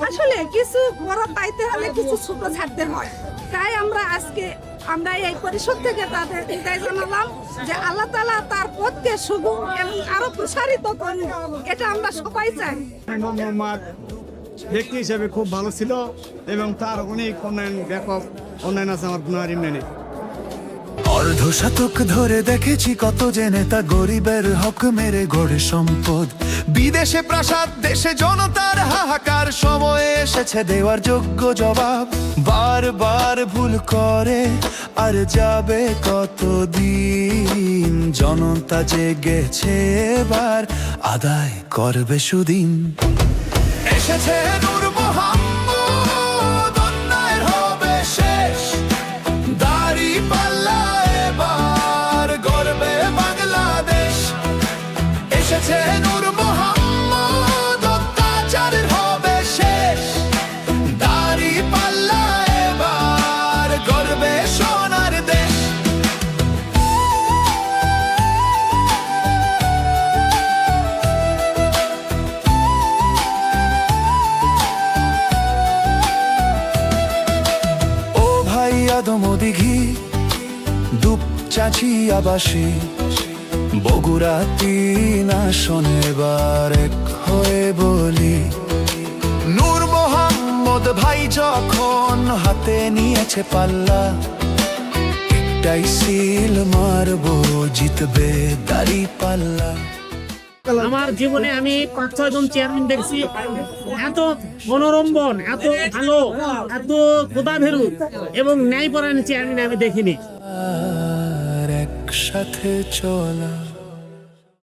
আসলে কিছু বড় পাইতে হলে কিছু ছোট ছাড়তে হয়। তাই আমরা এই পরিষদ থেকে তাদের বিদায় জানালাম যে আল্লাহ তাআলা তার পথকে শুভ এবং আরো প্রসারিত করুন, এটা আমরা সবাই চাই। ব্যক্তি হিসেবে খুব ভালো ছিল এবং তার অনেক ব্যাপক উন্নয়ন আছে আমার গুনাহারি মেনে। অর্ধ শতক ধরে দেখেছি কত যে নেতা গরিবের হক মেরে গড়ে সম্পদ। বিদেশে প্রাসাদ, দেশে জনতার হাহাকার, সময় এসেছে দেওয়ার যোগ্য জবাব। বারবার ভুল করে আর যাবে কতদিন, জনতা জেগেছে এবার আদায় করবে সুদিন। এসেছে নূর মোহাম্মদ, অন্যায়ের হবে শেষ, দাড়ি পাল্লা এবার গর্বে বাংলাদেশ। এসেছে নূর মোহাম্মদ, অত্যাচারের হবে শেষ, দাড়ি পাল্লা এবার গর্বে সোনার দেশ। দমদিঘি দুপচাঁচি আবাসী বগুড়া 3 আসনে এবার এক হয়ে বলি, নূর মোহাম্মদ ভাই যখন হাতে নিয়েছে পাল্লা, একটাই সিল মারবো জিতবে দাড়ি পাল্লা। আমার জীবনে আমি 5-6 জন চেয়ারম্যান দেখছি, এত মনোরঞ্জন, এত ভালো, এত খোদাভীরু এবং ন্যায়পরায়ণ চেয়ারম্যান আমি দেখিনি। একসাথে চলা